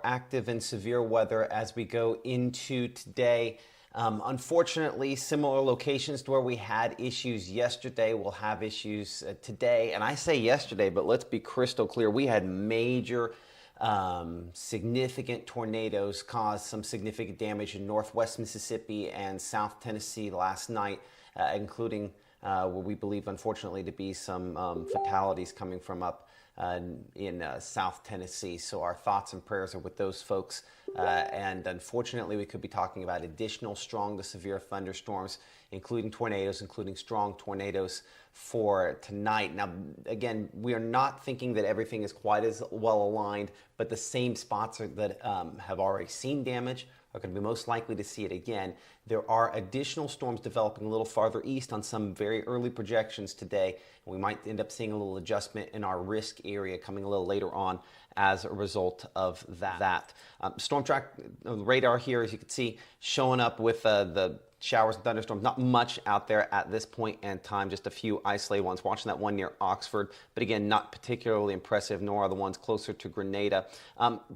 active and severe weather as we go into today. Unfortunately, similar locations to where we had issues yesterday will have issues today. And I say yesterday, but let's be crystal clear. We had major significant tornadoes cause some significant damage in northwest Mississippi and South Tennessee last night, including what we believe, unfortunately, to be some fatalities coming from up in South Tennessee. So our thoughts and prayers are with those folks. And unfortunately, we could be talking about additional strong to severe thunderstorms, including tornadoes, including strong tornadoes for tonight. Now, again, we are not thinking that everything is quite as well aligned, but the same spots that have already seen damage are going to be most likely to see it again. There are additional storms developing a little farther east on some very early projections today. We might end up seeing a little adjustment in our risk area coming a little later on as a result of that. Storm track radar here, as you can see, showing up with the showers and thunderstorms. Not much out there at this point in time, just a few isolated ones. Watching that one near Oxford, but again, not particularly impressive, nor are the ones closer to Grenada.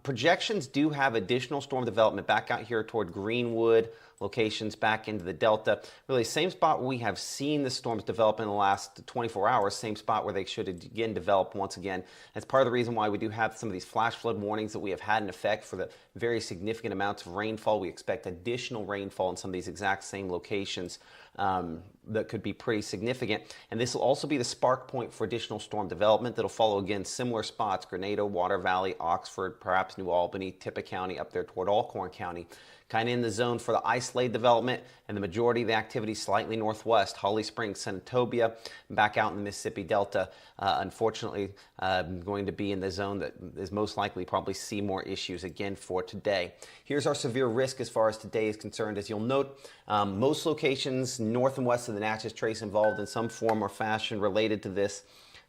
Projections do have additional storm development back out here toward Greenwood, locations back into the Delta. Really, same spot where we have seen the storms develop in the last 24 hours, same spot where they should again develop once again. That's part of the reason why we do have some of these flash flood warnings that we have had in effect for the very significant amounts of rainfall. We expect additional rainfall in some of these exact same locations that could be pretty significant. And this will also be the spark point for additional storm development that'll follow, again, similar spots: Grenada, Water Valley, Oxford, perhaps New Albany, Tippah County, up there toward Alcorn County. Kind of in the zone for the isolated development, and the majority of the activity slightly northwest, Holly Springs, Senatobia, back out in the Mississippi Delta. Unfortunately, going to be in the zone that is most likely probably see more issues again for today. Here's our severe risk as far as today is concerned. As you'll note, most locations north and west of the Natchez Trace involved in some form or fashion related to this.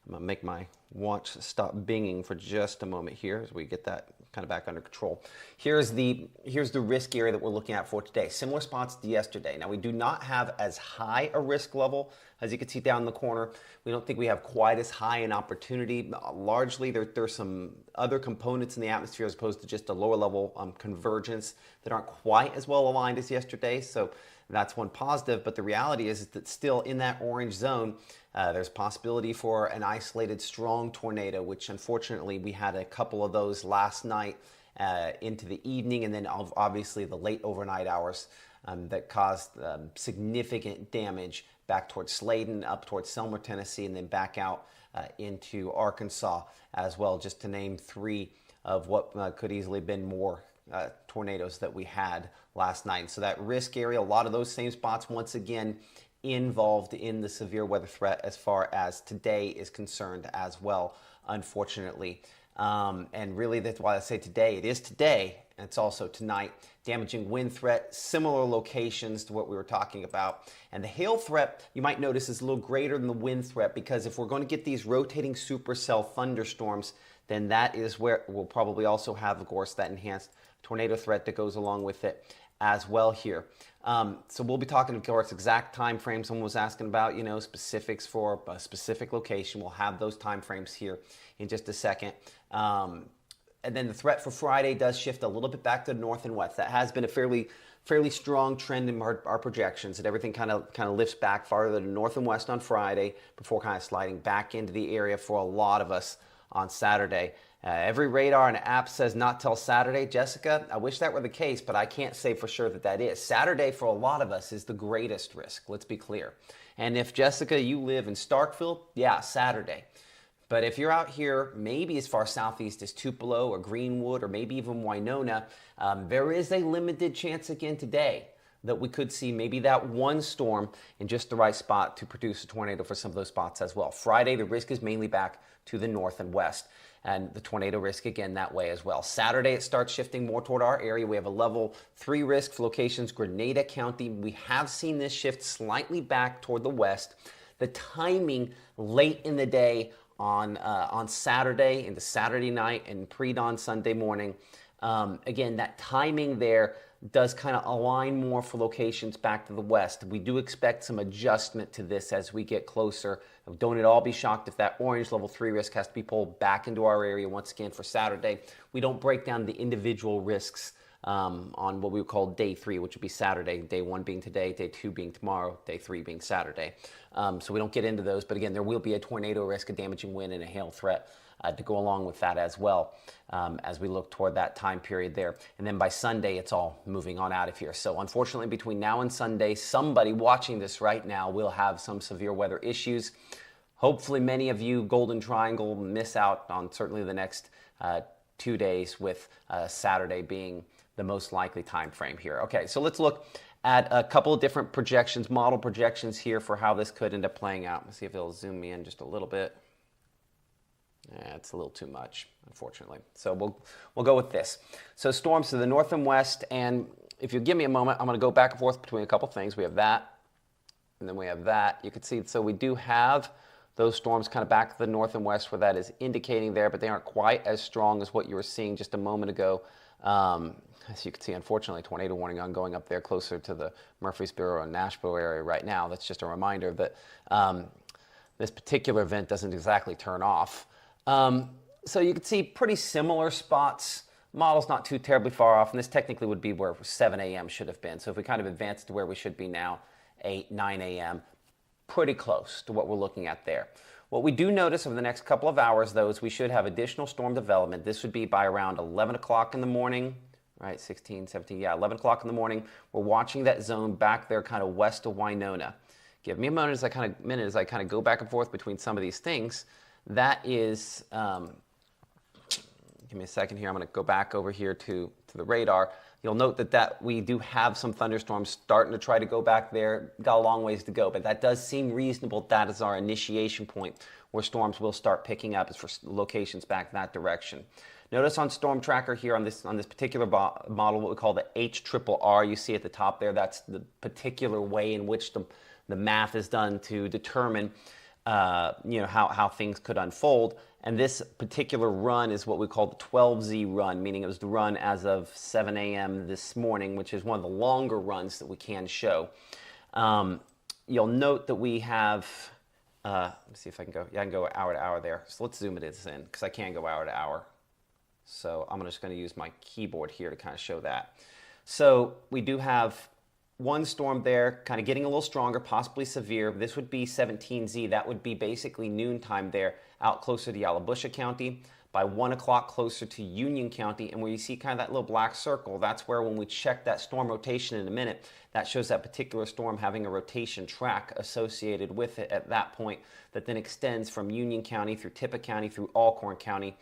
I'm going to make my watch stop binging for just a moment here as we get that kind of back under control. Here's the risk area that we're looking at for today. Similar spots to yesterday. Now, we do not have as high a risk level. As you can see down in the corner, we don't think we have quite as high an opportunity. Largely, there's some other components in the atmosphere as opposed to just a lower level convergence that aren't quite as well aligned as yesterday. So that's one positive, but the reality is that still in that orange zone, there's possibility for an isolated strong tornado, which unfortunately we had a couple of those last night into the evening, and then obviously the late overnight hours that caused significant damage back towards Sladen, up towards Selmer, Tennessee, and then back out into Arkansas as well, just to name three of what could easily have been more tornadoes that we had last night. So that risk area, a lot of those same spots, once again, involved in the severe weather threat as far as today is concerned as well, unfortunately. And really, that's why I say today. It is today, and it's also tonight. Damaging wind threat, similar locations to what we were talking about. And the hail threat, you might notice, is a little greater than the wind threat, because if we're going to get these rotating supercell thunderstorms, then that is where we'll probably also have, of course, that enhanced tornado threat that goes along with it as well here. So we'll be talking, of course, exact time frames. Someone was asking about, specifics for a specific location. We'll have those time frames here in just a second. And then the threat for Friday does shift a little bit back to the north and west. That has been a fairly strong trend in our projections, that everything kind of lifts back farther to the north and west on Friday before kind of sliding back into the area for a lot of us on Saturday. Every radar and app says not till Saturday. Jessica, I wish that were the case, but I can't say for sure that is. Saturday for a lot of us is the greatest risk, let's be clear. And if, Jessica, you live in Starkville, yeah, Saturday. But if you're out here, maybe as far southeast as Tupelo or Greenwood or maybe even Winona, there is a limited chance again today that we could see maybe that one storm in just the right spot to produce a tornado for some of those spots as well. Friday, the risk is mainly back to the north and west, and the tornado risk again that way as well. Saturday, it starts shifting more toward our area. We have a level 3 risk for locations, Grenada County. We have seen this shift slightly back toward the west. The timing late in the day on Saturday into Saturday night and pre-dawn Sunday morning Again, that timing there does kind of align more for locations back to the west. We do expect some adjustment to this as we get closer. Don't at all be shocked if that orange level 3 risk has to be pulled back into our area once again for Saturday. We don't break down the individual risks on what we would call day 3, which would be Saturday, day 1 being today, day 2 being tomorrow, day 3 being Saturday. So we don't get into those, but again, there will be a tornado risk, a damaging wind, and a hail threat to go along with that as well as we look toward that time period there. And then by Sunday, it's all moving on out of here. So unfortunately, between now and Sunday, somebody watching this right now will have some severe weather issues. Hopefully, many of you, Golden Triangle, miss out on certainly the next 2 days, with Saturday being the most likely time frame here. Okay, so let's look at a couple of different projections, model projections here for how this could end up playing out. Let's see if it'll zoom me in just a little bit. It's a little too much, unfortunately. So we'll go with this. So storms to the north and west, and if you give me a moment, I'm going to go back and forth between a couple things. We have that, and then we have that. You can see, so we do have those storms kind of back to the north and west where that is indicating there, but they aren't quite as strong as what you were seeing just a moment ago. As you can see, unfortunately, tornado warning ongoing up there closer to the Murfreesboro and Nashville area right now. That's just a reminder that this particular event doesn't exactly turn off. So you can see pretty similar spots. Model's not too terribly far off, and this technically would be where 7 a.m. should have been. So if we kind of advance to where we should be now, 8, 9 a.m., pretty close to what we're looking at there. What we do notice over the next couple of hours, though, is we should have additional storm development. This would be by around 11 o'clock in the morning, right? 16, 17, yeah, 11 o'clock in the morning. We're watching that zone back there kind of west of Winona. Give me a moment as I kind of go back and forth between some of these things. That is, give me a second here. I'm going to go back over here to the radar. You'll note that we do have some thunderstorms starting to try to go back there. Got a long ways to go, but that does seem reasonable. That is our initiation point where storms will start picking up, is for locations back that direction. Notice on Storm Tracker here on this particular model, what we call the HRRR. You see at the top there, that's the particular way in which the math is done to determine how things could unfold. And this particular run is what we call the 12Z run, meaning it was the run as of 7 a.m. this morning, which is one of the longer runs that we can show. You'll note that we have, let's see if I can go, yeah, I can go hour to hour there. So let's zoom it in, because I can go hour to hour. So I'm just going to use my keyboard here to kind of show that. So we do have one storm there, kind of getting a little stronger, possibly severe. This would be 17Z. That would be basically noontime there, out closer to Yalobusha County. By 1 o'clock, closer to Union County. And where you see kind of that little black circle, that's where, when we check that storm rotation in a minute, that shows that particular storm having a rotation track associated with it at that point, that then extends from Union County through Tippah County through Alcorn County,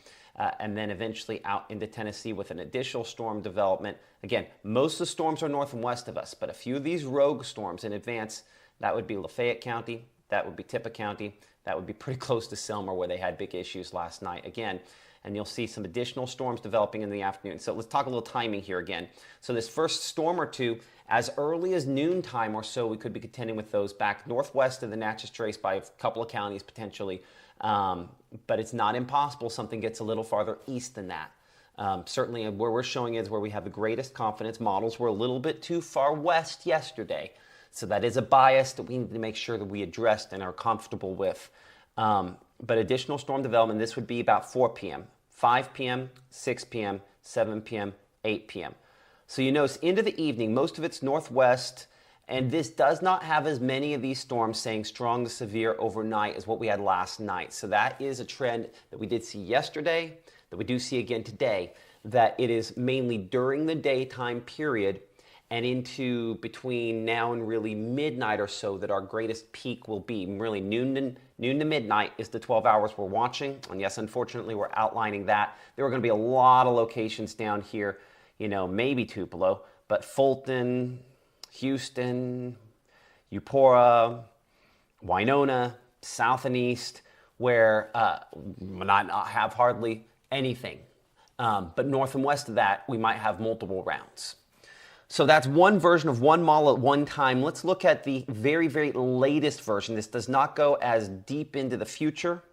and then eventually out into Tennessee with an additional storm development. Again, most of the storms are north and west of us, but a few of these rogue storms in advance, that would be Lafayette County, that would be Tippah County, that would be pretty close to Selmer, where they had big issues last night again. And you'll see some additional storms developing in the afternoon. So let's talk a little timing here again. So this first storm or two, as early as noontime or so, we could be contending with those back northwest of the Natchez Trace by a couple of counties potentially. But it's not impossible something gets a little farther east than that. Certainly where we're showing is where we have the greatest confidence. Models were a little bit too far west yesterday. So that is a bias that we need to make sure that we addressed and are comfortable with. But additional storm development, this would be about 4 p.m., 5 p.m., 6 p.m., 7 p.m., 8 p.m. So you notice into the evening, most of it's northwest, and this does not have as many of these storms saying strong to severe overnight as what we had last night. So that is a trend that we did see yesterday, that we do see again today, that it is mainly during the daytime period and into between now and really midnight or so that our greatest peak will be. Really noon to midnight is the 12 hours we're watching. And yes, unfortunately, we're outlining that. There are going to be a lot of locations down here, maybe Tupelo, but Fulton, Houston, Eupora, Winona, south and east, where not have hardly anything. But north and west of that, we might have multiple rounds. So that's one version of one model at one time. Let's look at the very, very latest version. This does not go as deep into the future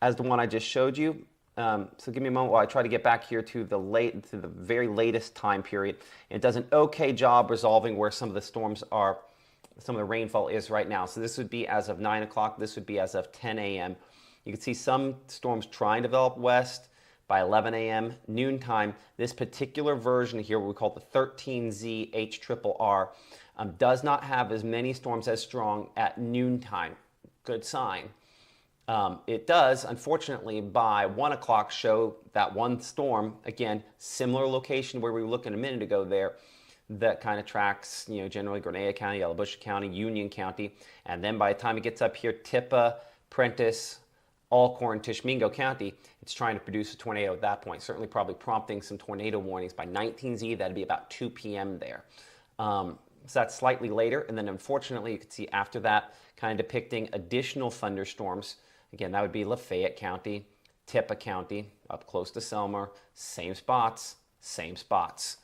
as the one I just showed you. So give me a moment while I try to get back here to the very latest time period. It does an okay job resolving where some of the storms are, some of the rainfall is right now. So this would be as of 9 o'clock. This would be as of 10 a.m. You can see some storms trying to develop west by 11 a.m. noontime. This particular version here, what we call the 13Z HRRR, does not have as many storms as strong at noontime. Good sign. It does, unfortunately, by 1 o'clock show that one storm, again, similar location where we were looking a minute ago there, that kind of tracks, generally Grenada County, Yalobusha County, Union County, and then by the time it gets up here, Tippah, Prentiss, Alcorn, Tishomingo County, it's trying to produce a tornado at that point, certainly probably prompting some tornado warnings by 19Z. That'd be about 2 p.m. there. So that's slightly later, and then unfortunately you can see after that kind of depicting additional thunderstorms. Again, that would be Lafayette County, Tippah County, up close to Selmer, same spots, same spots.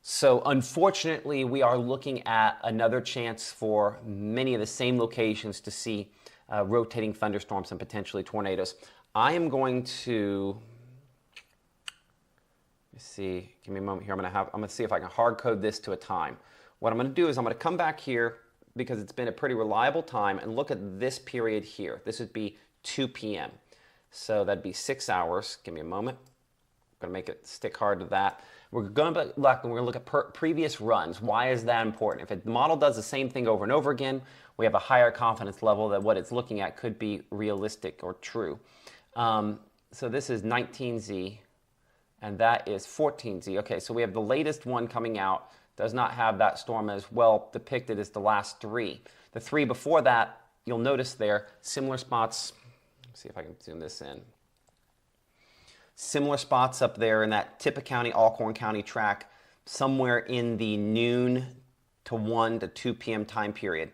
So unfortunately, we are looking at another chance for many of the same locations to see rotating thunderstorms and potentially tornadoes. I am going to, let me see, give me a moment here. I'm going to see if I can hard code this to a time. What I'm going to do is I'm going to come back here because it's been a pretty reliable time and look at this period here. This would be 2 p.m. So that'd be 6 hours. Give me a moment. I'm going to make it stick hard to that. We're going to look at previous runs. Why is that important? If the model does the same thing over and over again, we have a higher confidence level that what it's looking at could be realistic or true. So this is 19Z, and that is 14Z. Okay, so we have the latest one coming out. Does not have that storm as well depicted as the last three. The three before that, you'll notice there, similar spots. Let's see if I can zoom this in. Similar spots up there in that Tippah County, Alcorn County track, somewhere in the noon to 1 to 2 p.m. time period.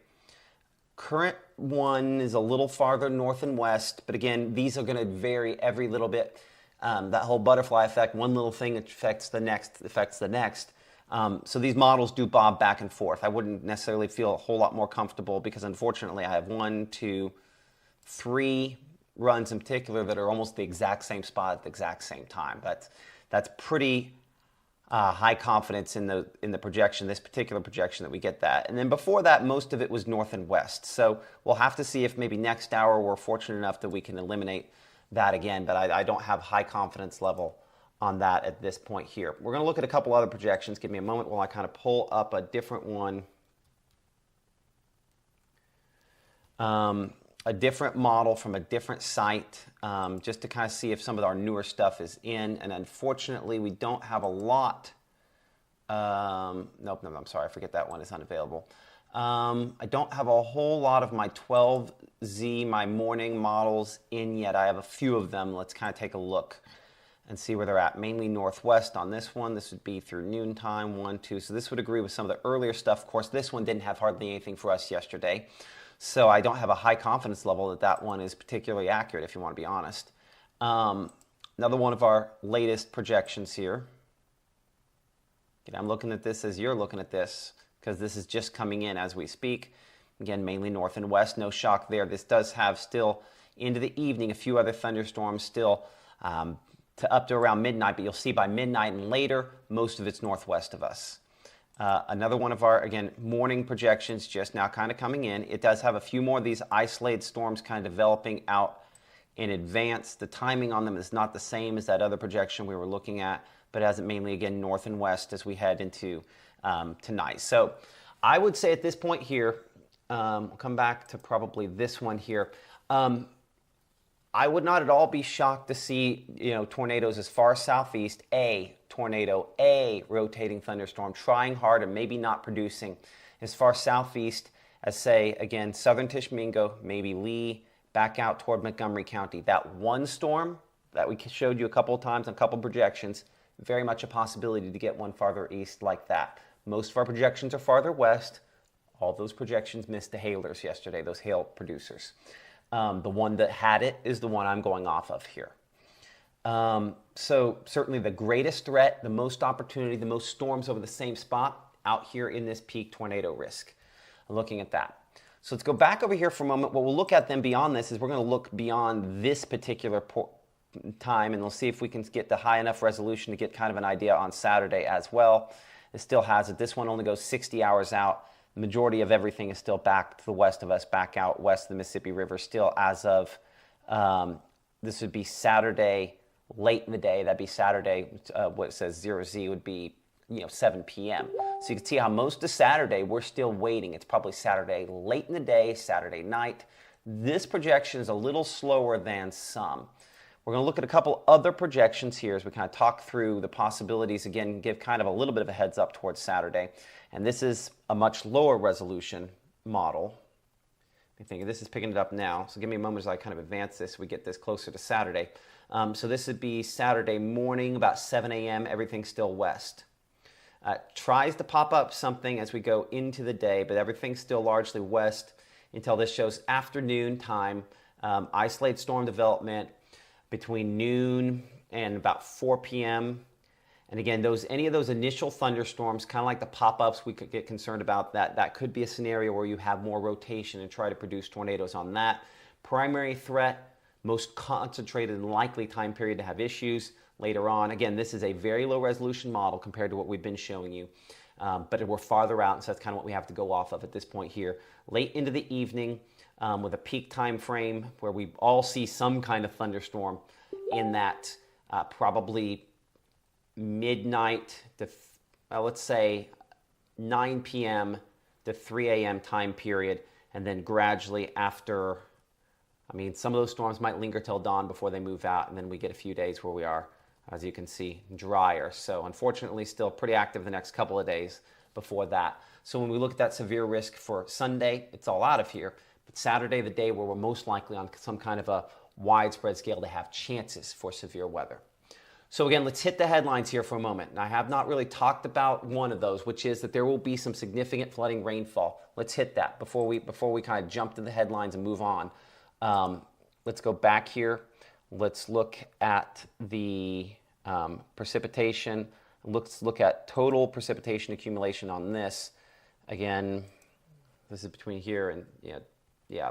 Current one is a little farther north and west, but again, these are going to vary every little bit. That whole butterfly effect, one little thing affects the next, so these models do bob back and forth. I wouldn't necessarily feel a whole lot more comfortable because unfortunately I have 1, 2, 3 runs in particular that are almost the exact same spot at the exact same time. That's pretty high confidence in the projection, this particular projection, that we get that. And then before that, most of it was north and west. So we'll have to see if maybe next hour we're fortunate enough that we can eliminate that again, but I don't have high confidence level on that at this point here. We're going to look at a couple other projections. Give me a moment while I kind of pull up a different one. A different model from a different site, just to kind of see if some of our newer stuff is in. And unfortunately, we don't have a lot. Nope, I'm sorry, I forget that one is unavailable. I don't have a whole lot of my 12Z, my morning models in yet. I have a few of them. Let's kind of take a look and see where they're at. Mainly northwest on this one. This would be through noontime, 1, 2. So this would agree with some of the earlier stuff. Of course, this one didn't have hardly anything for us yesterday. So I don't have a high confidence level that that one is particularly accurate, if you want to be honest. Another one of our latest projections here. Again, I'm looking at this as you're looking at this, because this is just coming in as we speak. Again, mainly north and west, no shock there. This does have still into the evening a few other thunderstorms still to up to around midnight, but you'll see by midnight and later, most of it's northwest of us. Another one of our, again, morning projections just now kind of coming in. It does have a few more of these isolated storms kind of developing out in advance. The timing on them is not the same as that other projection we were looking at, but it has it mainly, again, north and west as we head into tonight. So I would say at this point here, we'll come back to probably this one here. I would not at all be shocked to see, tornadoes as far southeast, a tornado, a rotating thunderstorm, trying hard and maybe not producing, as far southeast as, say, again, southern Tishomingo, maybe Lee, back out toward Montgomery County. That one storm that we showed you a couple of times on a couple of projections, very much a possibility to get one farther east like that. Most of our projections are farther west. All those projections missed the hailers yesterday, those hail producers. The one that had it is the one I'm going off of here. So certainly the greatest threat, the most opportunity, the most storms over the same spot out here in this peak tornado risk. Looking at that. So let's go back over here for a moment. What we'll look at then beyond this is we're going to look beyond this particular time, and we'll see if we can get the high enough resolution to get kind of an idea on Saturday as well. It still has it. This one only goes 60 hours out. The majority of everything is still back to the west of us, back out west of the Mississippi River still as of, this would be Saturday late in the day. That'd be Saturday, what it says 0Z would be 7 p.m. So you can see how most of Saturday we're still waiting. It's probably Saturday late in the day, Saturday night. This projection is a little slower than some. We're going to look at a couple other projections here as we kind of talk through the possibilities. Again, give kind of a little bit of a heads up towards Saturday. And this is a much lower resolution model. I think this is picking it up now. So give me a moment as I kind of advance this. We get this closer to Saturday. So this would be Saturday morning, about 7 a.m. Everything's still west. Tries to pop up something as we go into the day, but everything's still largely west until this shows afternoon time. Isolated storm development between noon and about 4 p.m. And again, any of those initial thunderstorms, kind of like the pop-ups we could get concerned about, that could be a scenario where you have more rotation and try to produce tornadoes on that. Primary threat, most concentrated and likely time period to have issues later on. Again, this is a very low resolution model compared to what we've been showing you, but we're farther out, and so that's kind of what we have to go off of at this point here. Late into the evening with a peak time frame where we all see some kind of thunderstorm in that probably midnight to, let's say 9 p.m. to 3 a.m. time period, and then gradually after, some of those storms might linger till dawn before they move out, and then we get a few days where we are, as you can see, drier. So unfortunately still pretty active the next couple of days before that. So when we look at that severe risk for Sunday, it's all out of here. But Saturday, the day where we're most likely on some kind of a widespread scale to have chances for severe weather. So again, let's hit the headlines here for a moment. And I have not really talked about one of those, which is that there will be some significant flooding rainfall. Let's hit that before we kind of jump to the headlines and move on. Let's go back here. Let's look at the precipitation. Let's look at total precipitation accumulation on this. Again, this is between here and,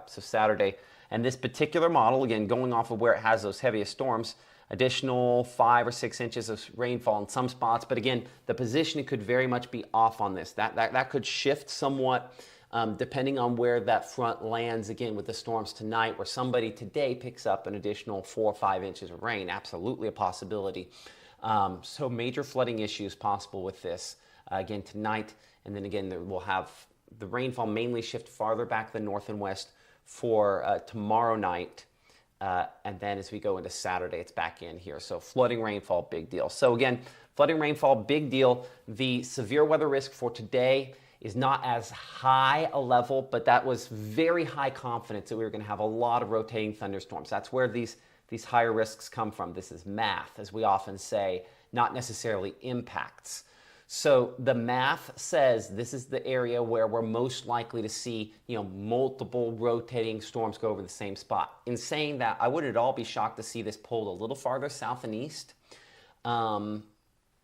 so Saturday. And this particular model, again, going off of where it has those heaviest storms, additional 5 or 6 inches of rainfall in some spots. But again, the positioning could very much be off on this. That could shift somewhat depending on where that front lands, again, with the storms tonight, where somebody today picks up an additional 4 or 5 inches of rain. Absolutely a possibility. So major flooding issues possible with this, again, tonight. And then again, we'll have the rainfall mainly shift farther back the north and west for tomorrow night. And then as we go into Saturday, it's back in here. So flooding rainfall, big deal. So again, flooding rainfall, big deal. The severe weather risk for today is not as high a level, but that was very high confidence that we were going to have a lot of rotating thunderstorms. That's where these higher risks come from. This is math, as we often say, not necessarily impacts. So the math says this is the area where we're most likely to see, multiple rotating storms go over the same spot. In saying that, I wouldn't at all be shocked to see this pulled a little farther south and east. But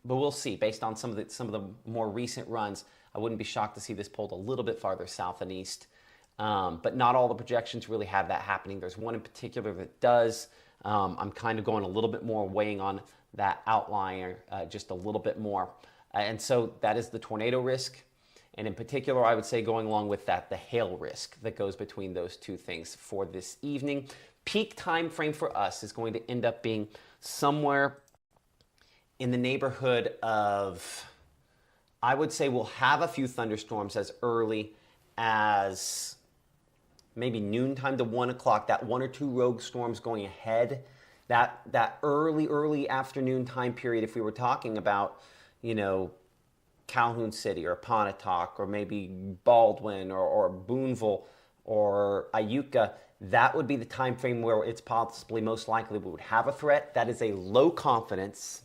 we'll see. Based on some of the more recent runs, I wouldn't be shocked to see this pulled a little bit farther south and east. But not all the projections really have that happening. There's one in particular that does. I'm kind of going a little bit more weighing on that outlier just a little bit more. And so that is the tornado risk. And in particular, I would say going along with that, the hail risk that goes between those two things for this evening. Peak time frame for us is going to end up being somewhere in the neighborhood of, I would say we'll have a few thunderstorms as early as maybe noontime to 1 o'clock, that 1 or 2 rogue storms going ahead. That early afternoon time period, if we were talking about, Calhoun City or Pontotoc or maybe Baldwin or Boonville or Iuka, that would be the time frame where it's possibly most likely we would have a threat. That is a low confidence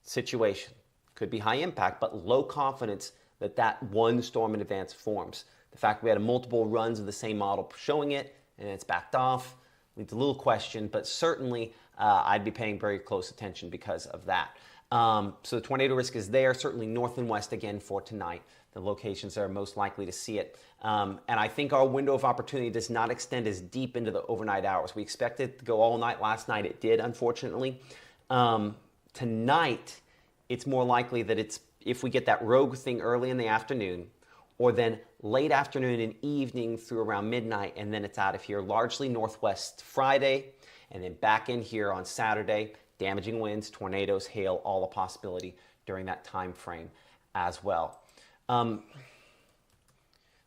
situation. Could be high impact, but low confidence that one storm in advance forms. The fact we had multiple runs of the same model showing it and it's backed off leads a little question, but certainly I'd be paying very close attention because of that. So the tornado risk is there, certainly north and west again for tonight. The locations that are most likely to see it. And I think our window of opportunity does not extend as deep into the overnight hours. We expected it to go all night last night. It did, unfortunately. Tonight, it's more likely that it's, if we get that rogue thing early in the afternoon, or then late afternoon and evening through around midnight, and then it's out of here. Largely northwest Friday, and then back in here on Saturday. Damaging winds, tornadoes, hail, all a possibility during that time frame as well.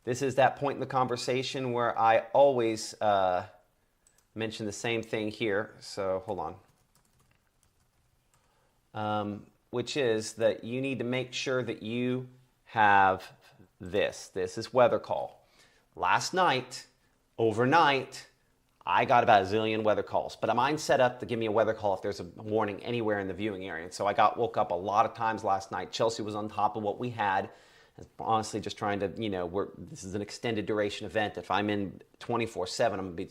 This is that point in the conversation where I always mention the same thing here. So hold on. Which is that you need to make sure that you have this. This is weather call. Last night, overnight, I got about a zillion weather calls, but mine's set up to give me a weather call if there's a warning anywhere in the viewing area. And so I woke up a lot of times last night. Chelsea was on top of what we had. Honestly, just trying to, this is an extended duration event. If I'm in 24/7,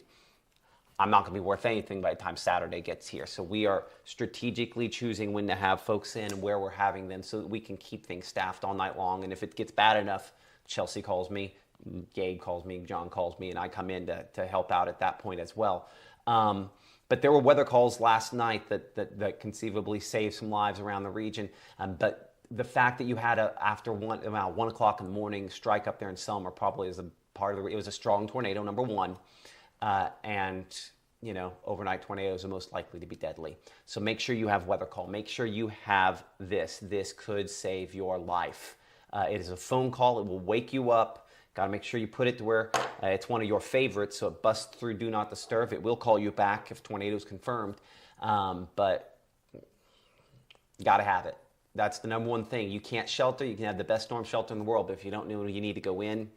I'm not going to be worth anything by the time Saturday gets here. So we are strategically choosing when to have folks in and where we're having them so that we can keep things staffed all night long. And if it gets bad enough, Chelsea calls me, Gabe calls me, John calls me, and I come in to help out at that point as well. But there were weather calls last night that conceivably saved some lives around the region. But the fact that you had after around 1 o'clock in the morning strike up there in Selmer probably is a part of it was a strong tornado, number one. And overnight tornadoes are most likely to be deadly. So make sure you have weather call. Make sure you have this. This could save your life. It is a phone call. It will wake you up. Got to make sure you put it to where it's one of your favorites, so it busts through Do Not Disturb. It will call you back if tornado is confirmed, but you got to have it. That's the number one thing. You can't shelter. You can have the best storm shelter in the world, but if you don't know you need to go in,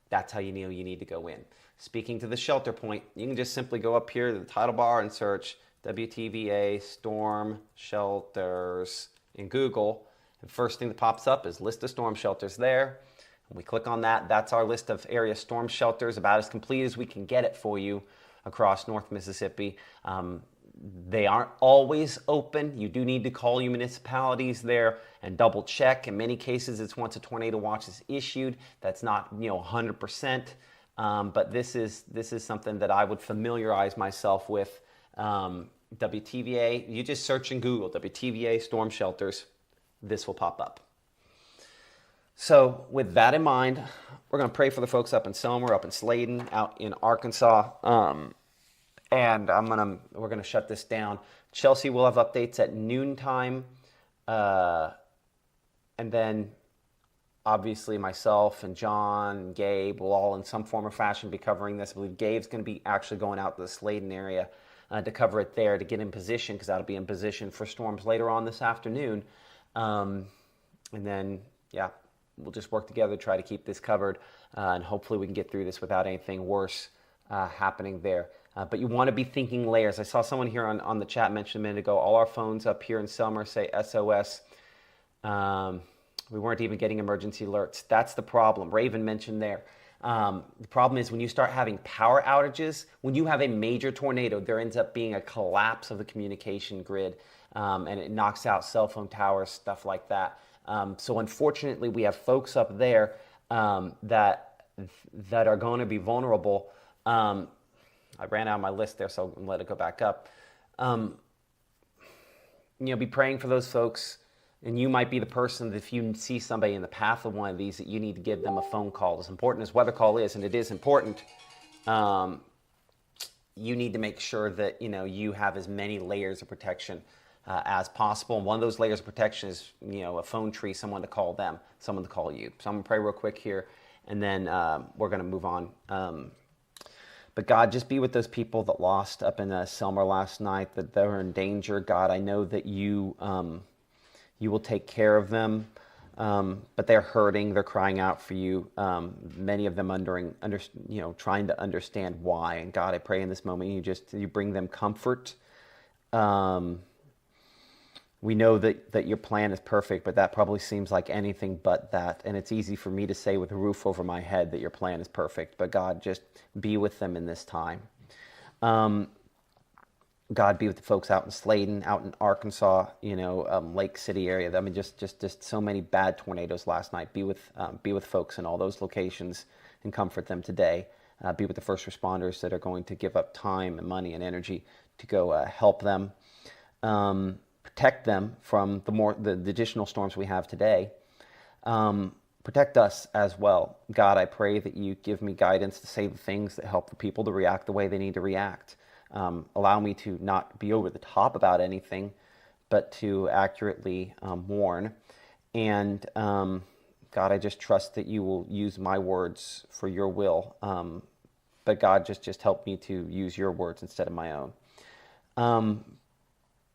that's how you know you need to go in. Speaking to the shelter point, you can just simply go up here to the title bar and search WTVA storm shelters in Google. The first thing that pops up is list of storm shelters there. When we click on that, that's our list of area storm shelters, about as complete as we can get it for you across North Mississippi. They aren't always open. You do need to call your municipalities there and double check. In many cases, it's once a tornado watch is issued. That's not 100%. But this is something that I would familiarize myself with. WTVA, you just search in Google, WTVA storm shelters, this will pop up. So with that in mind, we're going to pray for the folks up in Selmer, up in Sladen, out in Arkansas. And we're going to shut this down. Chelsea will have updates at noontime. And then obviously myself and John and Gabe will all in some form or fashion be covering this. I believe Gabe's going to be actually going out to the Sladen area to cover it there, to get in position, because that'll be in position for storms later on this afternoon. And then, we'll just work together to try to keep this covered, and hopefully we can get through this without anything worse happening there. But you want to be thinking layers. I saw someone here on the chat mention a minute ago, all our phones up here in Selmer say SOS. We weren't even getting emergency alerts. That's the problem. Raven mentioned there. The problem is when you start having power outages, when you have a major tornado, there ends up being a collapse of the communication grid, and it knocks out cell phone towers, stuff like that. So unfortunately, we have folks up there that are going to be vulnerable. I ran out of my list there, so I'll let it go back up. Be praying for those folks. And you might be the person that if you see somebody in the path of one of these, that you need to give them a phone call. As important as weather call is, and it is important, you need to make sure that you have as many layers of protection as possible. And one of those layers of protection is a phone tree, someone to call them, someone to call you. So I'm gonna pray real quick here, and then we're gonna move on. But God, just be with those people that lost up in Selmer last night, that they were in danger. God, I know that you will take care of them, but they're hurting. They're crying out for you. Many of them trying to understand why. And God, I pray in this moment you bring them comfort. We know that your plan is perfect, but that probably seems like anything but that. And it's easy for me to say with a roof over my head that your plan is perfect. But God, just be with them in this time. God be with the folks out in Sladen, out in Arkansas, Lake City area. I mean, just so many bad tornadoes last night. Be with folks in all those locations and comfort them today. Be with the first responders that are going to give up time and money and energy to go help them, protect them from the additional storms we have today. Protect us as well. God, I pray that you give me guidance to say the things that help the people to react the way they need to react. Allow me to not be over the top about anything, but to accurately warn. And God, I just trust that you will use my words for your will. But God, just help me to use your words instead of my own.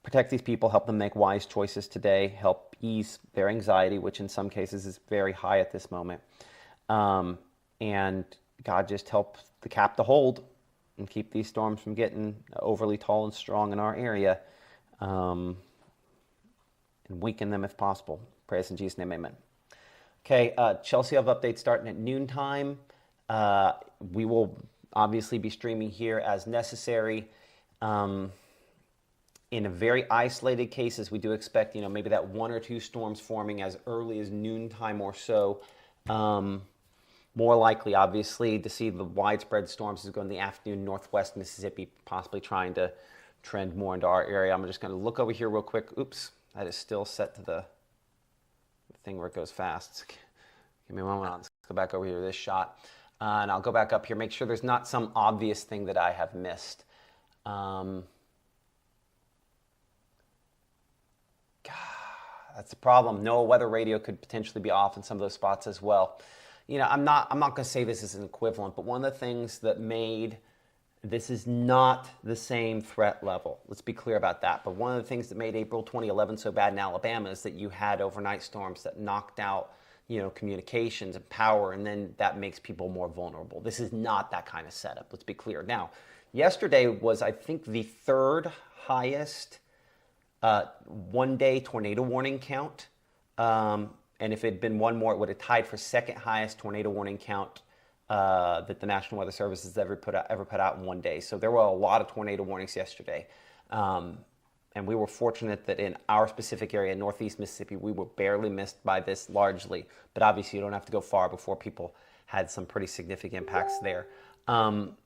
Protect these people, help them make wise choices today, help ease their anxiety, which in some cases is very high at this moment. And God, just help the cap to hold and keep these storms from getting overly tall and strong in our area, and weaken them if possible. Praise in Jesus' name, amen. Okay, Chelsea will have updates starting at noontime. We will obviously be streaming here as necessary. In a very isolated cases, we do expect, maybe that 1 or 2 storms forming as early as noontime or so. More likely, obviously, to see the widespread storms is going in the afternoon, northwest Mississippi, possibly trying to trend more into our area. I'm just going to look over here real quick. Oops, that is still set to the thing where it goes fast. Give me a moment. Let's go back over here to this shot. And I'll go back up here, make sure there's not some obvious thing that I have missed. That's the problem. NOAA weather radio could potentially be off in some of those spots as well. I'm not going to say this is an equivalent, but one of the things that made this is not the same threat level. Let's be clear about that. But one of the things that made April 2011 so bad in Alabama is that you had overnight storms that knocked out, communications and power, and then that makes people more vulnerable. This is not that kind of setup. Let's be clear. Now, yesterday was, I think, the 3rd highest one-day tornado warning count, and if it had been one more, it would have tied for 2nd highest tornado warning count that the National Weather Service has ever put out in one day. So there were a lot of tornado warnings yesterday, and we were fortunate that in our specific area, Northeast Mississippi, we were barely missed by this largely. But obviously, you don't have to go far before people had some pretty significant impacts there. I'm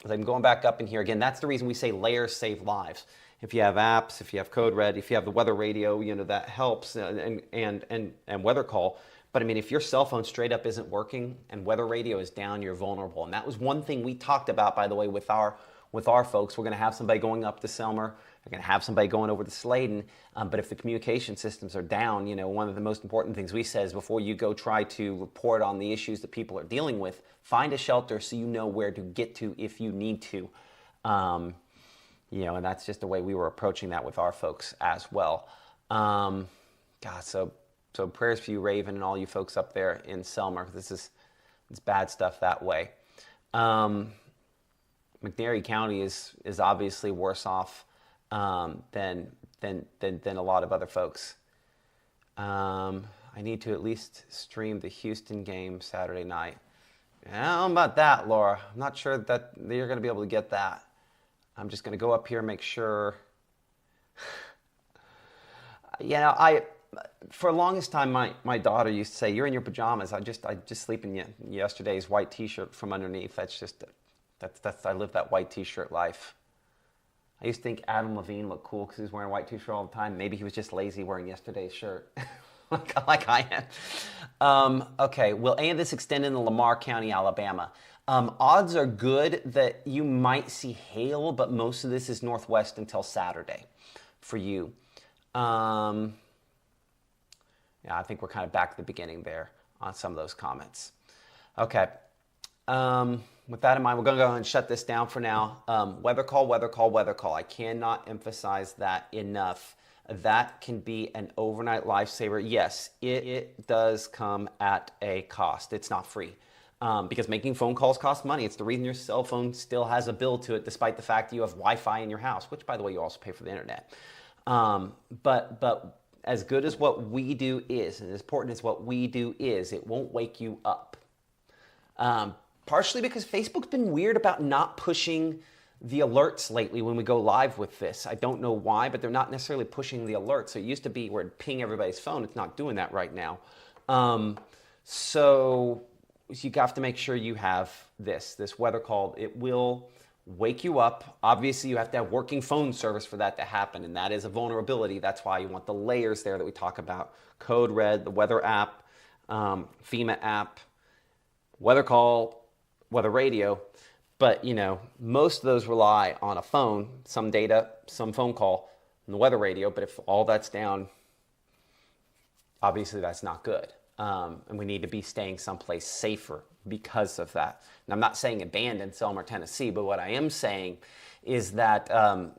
going back up in here again. That's the reason we say layers save lives. If you have apps, if you have code red, if you have the weather radio, that helps, and weather call. But I mean, if your cell phone straight up isn't working and weather radio is down, you're vulnerable. And that was one thing we talked about, by the way, with our folks. We're going to have somebody going up to Selmer. We're going to have somebody going over to Sladen. But if the communication systems are down, one of the most important things we say is before you go try to report on the issues that people are dealing with, find a shelter so you know where to get to if you need to. And that's just the way we were approaching that with our folks as well. So prayers for you, Raven, and all you folks up there in Selmer. It's bad stuff that way. McNairy County is obviously worse off than a lot of other folks. I need to at least stream the Houston game Saturday night. I don't know about that, Laura. I'm not sure that you're going to be able to get that. I'm just going to go up here and make sure. For the longest time, my daughter used to say, "You're in your pajamas. I just sleep in yesterday's white T-shirt from underneath." That's I live that white T-shirt life. I used to think Adam Levine looked cool because he was wearing a white T-shirt all the time. Maybe he was just lazy wearing yesterday's shirt, like I am. Okay, will any of this extend into Lamar County, Alabama? Odds are good that you might see hail, but most of this is northwest until Saturday for you. I think we're kind of back to the beginning there on some of those comments. Okay. With that in mind, we're going to go ahead and shut this down for now. Weather call, weather call, weather call. I cannot emphasize that enough. That can be an overnight lifesaver. Yes, it does come at a cost. It's not free. Because making phone calls costs money. It's the reason your cell phone still has a bill to it, despite the fact that you have Wi-Fi in your house, which, by the way, you also pay for the internet. But as good as what we do is, and as important as what we do is, it won't wake you up. Partially because Facebook's been weird about not pushing the alerts lately when we go live with this. I don't know why, but they're not necessarily pushing the alerts. So it used to be where it'd ping everybody's phone. It's not doing that right now. So you have to make sure you have this weather call. It will wake you up. Obviously, you have to have working phone service for that to happen, and that is a vulnerability. That's why you want the layers there that we talk about. Code Red, the weather app, FEMA app, weather call, weather radio. But, most of those rely on a phone, some data, some phone call, and the weather radio. But if all that's down, obviously that's not good. And we need to be staying someplace safer because of that. And I'm not saying abandon Selma or Tennessee, but what I am saying is that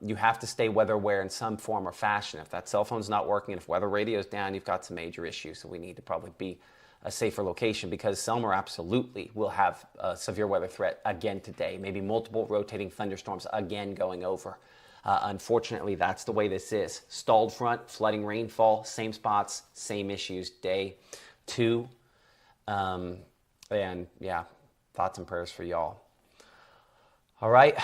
you have to stay weather aware in some form or fashion. If that cell phone's not working, and if weather radio's down, you've got some major issues. So we need to probably be a safer location, because Selma absolutely will have a severe weather threat again today, maybe multiple rotating thunderstorms again going over. Unfortunately, that's the way this is. Stalled front, flooding, rainfall, same spots, same issues, day 2. And yeah, thoughts and prayers for y'all. All right.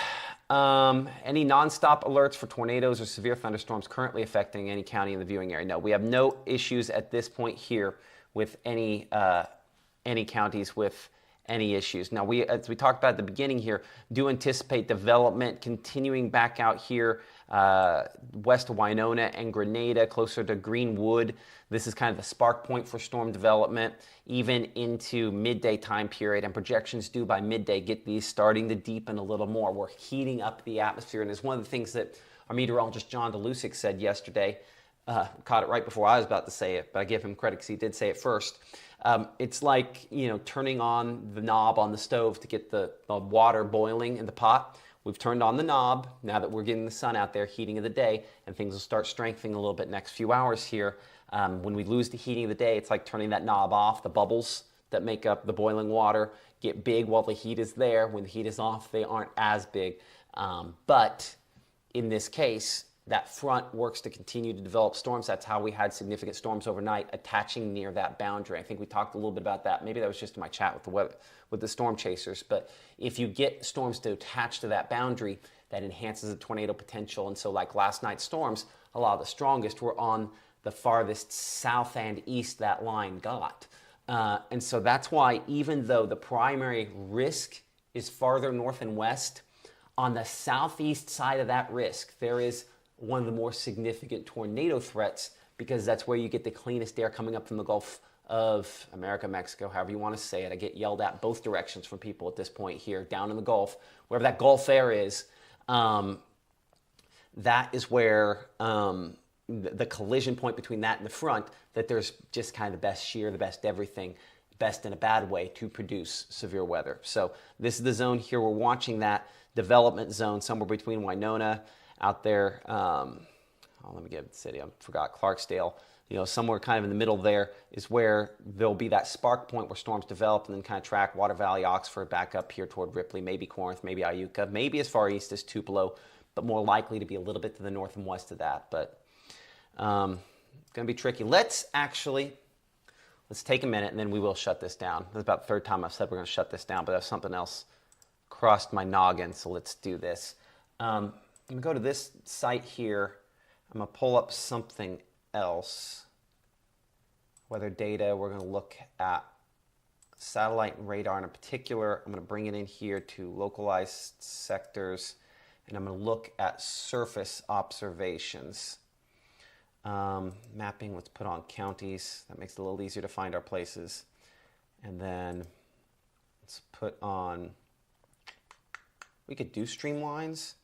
Any nonstop alerts for tornadoes or severe thunderstorms currently affecting any county in the viewing area? No, we have no issues at this point here with any counties with any issues. Now, as we talked about at the beginning here, do anticipate development continuing back out here west of Winona and Grenada, closer to Greenwood. This is kind of the spark point for storm development, even into midday time period. And projections due by midday get these starting to deepen a little more. We're heating up the atmosphere. And it's one of the things that our meteorologist John DeLusick said yesterday. Caught it right before I was about to say it, but I give him credit because he did say it first. It's like, turning on the knob on the stove to get the water boiling in the pot. We've turned on the knob now that we're getting the sun out there, heating of the day, and things will start strengthening a little bit next few hours here. When we lose the heating of the day, it's like turning that knob off. The bubbles that make up the boiling water get big while the heat is there. When the heat is off, they aren't as big. But in this case, that front works to continue to develop storms. That's how we had significant storms overnight attaching near that boundary. I think we talked a little bit about that. Maybe that was just in my chat with the storm chasers. But if you get storms to attach to that boundary, that enhances the tornado potential. And so like last night's storms, a lot of the strongest were on the farthest south and east that line got. And so that's why, even though the primary risk is farther north and west, on the southeast side of that risk, there is one of the more significant tornado threats, because that's where you get the cleanest air coming up from the Gulf of America, Mexico, however you want to say it. I get yelled at both directions from people at this point here, down in the Gulf, wherever that Gulf air is. That is where the collision point between that and the front, that there's just kind of the best shear, the best everything, best in a bad way to produce severe weather. So this is the zone here. We're watching that development zone somewhere between Winona out there, let me get the city, I forgot, Clarksdale, somewhere kind of in the middle there is where there'll be that spark point where storms develop, and then kind of track Water Valley, Oxford, back up here toward Ripley, maybe Corinth, maybe Iuka, maybe as far east as Tupelo, but more likely to be a little bit to the north and west of that. But going to be tricky. Let's take a minute, and then we will shut this down. This is about the third time I've said we're going to shut this down, but there's something else crossed my noggin, so let's do this. I'm going to go to this site here. I'm going to pull up something else. Weather data, we're going to look at satellite and radar in particular. I'm going to bring it in here to localized sectors, and I'm going to look at surface observations. Mapping, let's put on counties. That makes it a little easier to find our places. And then let's put on, we could do streamlines.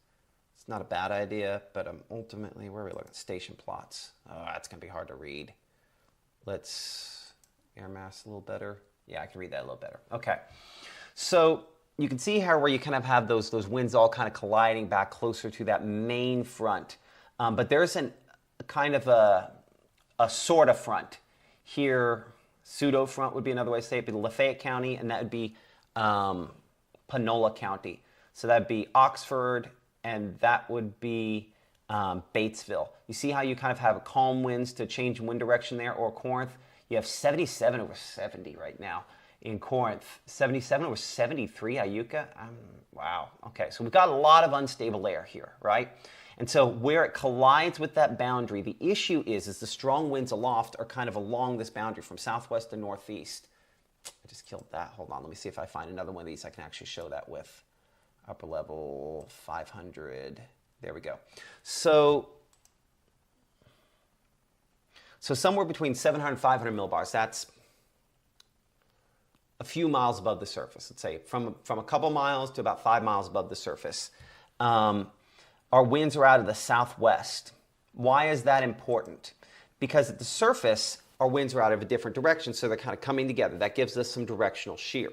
It's not a bad idea, but ultimately, where are we looking? Station plots. Oh, that's going to be hard to read. Let's air mass a little better. Yeah, I can read that a little better. Okay. So you can see how where you kind of have those winds all kind of colliding back closer to that main front. But there's a kind of a sort of front. Here, pseudo front would be another way to say it. It'd be Lafayette County, and that would be Panola County. So that would be Oxford, and that would be Batesville. You see how you kind of have calm winds to change wind direction there, or Corinth? You have 77 over 70 right now. in Corinth. 77 or 73 Iuka. Wow. Okay, so we've got a lot of unstable air here, right? And so where it collides with that boundary, the issue is the strong winds aloft are kind of along this boundary from southwest to northeast. I just killed that. Hold on. Let me see if I find another one of these I can actually show that with. Upper level 500. There we go. So somewhere between 700 and 500 millibars, that's a few miles above the surface. Let's say from a couple miles to about 5 miles above the surface. Our winds are out of the southwest. Why is that important? Because at the surface, our winds are out of a different direction, so they're kind of coming together. That gives us some directional shear.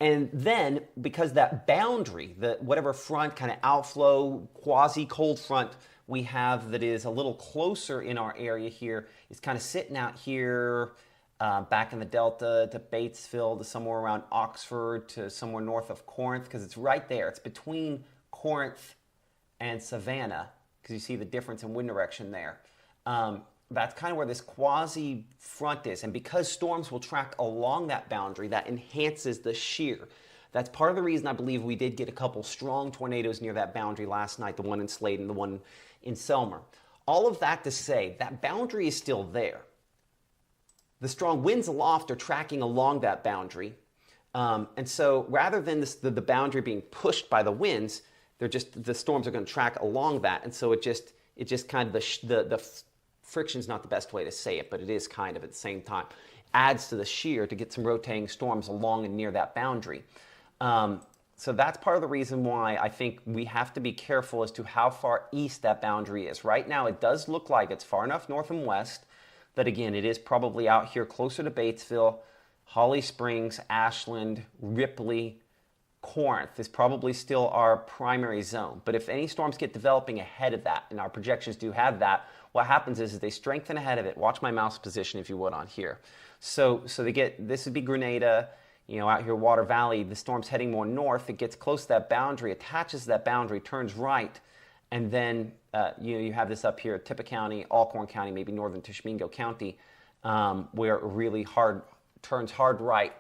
And then, because that boundary, whatever front, kind of outflow, quasi-cold front we have that is a little closer in our area here, is kind of sitting out here back in the Delta to Batesville to somewhere around Oxford to somewhere north of Corinth, because it's right there. It's between Corinth and Savannah, because you see the difference in wind direction there. That's kind of where this quasi front is. And because storms will track along that boundary, that enhances the shear. That's part of the reason I believe we did get a couple strong tornadoes near that boundary last night, the one in Slade and the one in Selmer. All of that to say, that boundary is still there. The strong winds aloft are tracking along that boundary. And so rather than the boundary being pushed by the winds, the storms are going to track along that. And so it just kind of, the friction's not the best way to say it, but it is kind of at the same time, adds to the shear to get some rotating storms along and near that boundary. So that's part of the reason why I think we have to be careful as to how far east that boundary is. Right now, it does look like it's far enough north and west that, again, it is probably out here closer to Batesville, Holly Springs, Ashland, Ripley, Corinth is probably still our primary zone. But if any storms get developing ahead of that, and our projections do have that, what happens is they strengthen ahead of it. Watch my mouse position, if you would, on here. So they get, this would be Grenada, out here, Water Valley. The storm's heading more north. It gets close to that boundary, attaches to that boundary, turns right, and then you have this up here, Tippah County, Alcorn County, maybe northern Tishomingo County, where it really turns hard right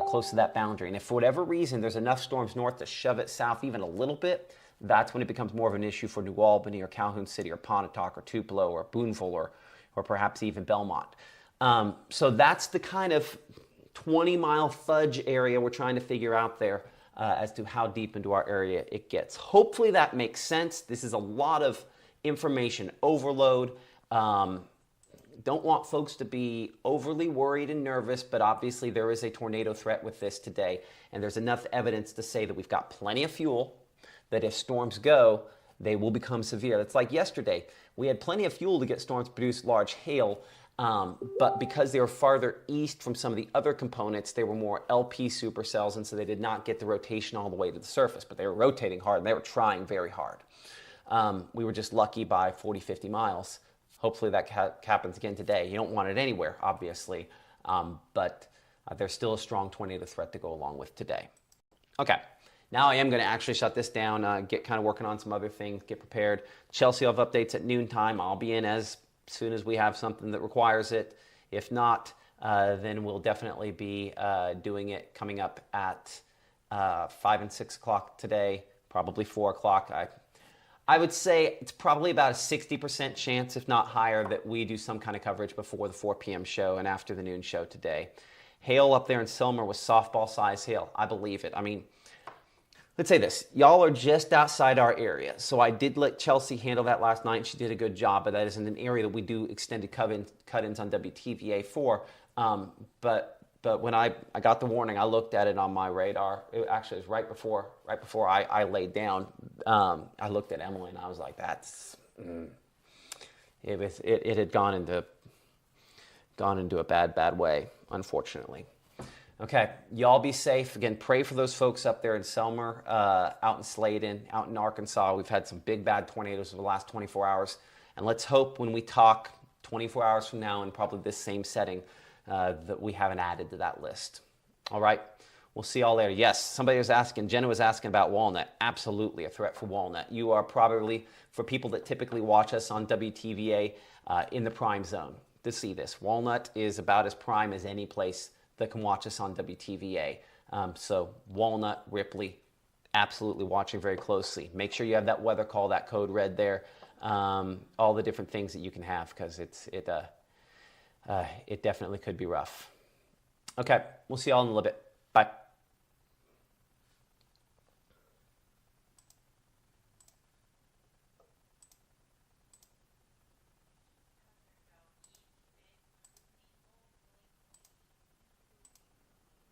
close to that boundary. And if for whatever reason there's enough storms north to shove it south even a little bit, that's when it becomes more of an issue for New Albany or Calhoun City or Pontotoc or Tupelo or Boonville or perhaps even Belmont. So that's the kind of 20-mile fudge area we're trying to figure out there as to how deep into our area it gets. Hopefully that makes sense. This is a lot of information overload. Don't want folks to be overly worried and nervous, but obviously there is a tornado threat with this today, and there's enough evidence to say that we've got plenty of fuel, that if storms go, they will become severe. It's like yesterday. We had plenty of fuel to get storms to produce large hail, but because they were farther east from some of the other components, they were more LP supercells, and so they did not get the rotation all the way to the surface, but they were rotating hard, and they were trying very hard. We were just lucky by 40, 50 miles. Hopefully that happens again today. You don't want it anywhere, obviously, but there's still a strong tornado threat to go along with today. Okay, now I am going to actually shut this down, get kind of working on some other things, get prepared. Chelsea will have updates at noontime. I'll be in as soon as we have something that requires it. If not, then we'll definitely be doing it coming up at 5 and 6 o'clock today, probably 4 o'clock. I would say it's probably about a 60% chance, if not higher, that we do some kind of coverage before the 4 p.m. show and after the noon show today. Hail up there in Selmer was softball-size hail. I believe it. I mean, let's say this. Y'all are just outside our area. So I did let Chelsea handle that last night. She did a good job, but that isn't an area that we do extended cut-ins on WTVA for. But when I got the warning, I looked at it on my radar. It actually was right before I laid down. I looked at Emily and I was like, it had gone into a bad way, unfortunately. Okay, y'all be safe. Again, pray for those folks up there in Selmer, out in Sladen, out in Arkansas. We've had some big bad tornadoes over the last 24 hours. And let's hope when we talk 24 hours from now in probably this same setting, that we haven't added to that list. All right, we'll see y'all later. Yes, somebody was asking, Jenna was asking about Walnut. Absolutely a threat for Walnut. You are probably, for people that typically watch us on WTVA, in the prime zone to see this. Walnut is about as prime as any place that can watch us on WTVA. So Walnut, Ripley, absolutely watching very closely. Make sure you have that weather call, that code red there, all the different things that you can have, because it definitely could be rough. Okay, we'll see y'all in a little bit. Bye.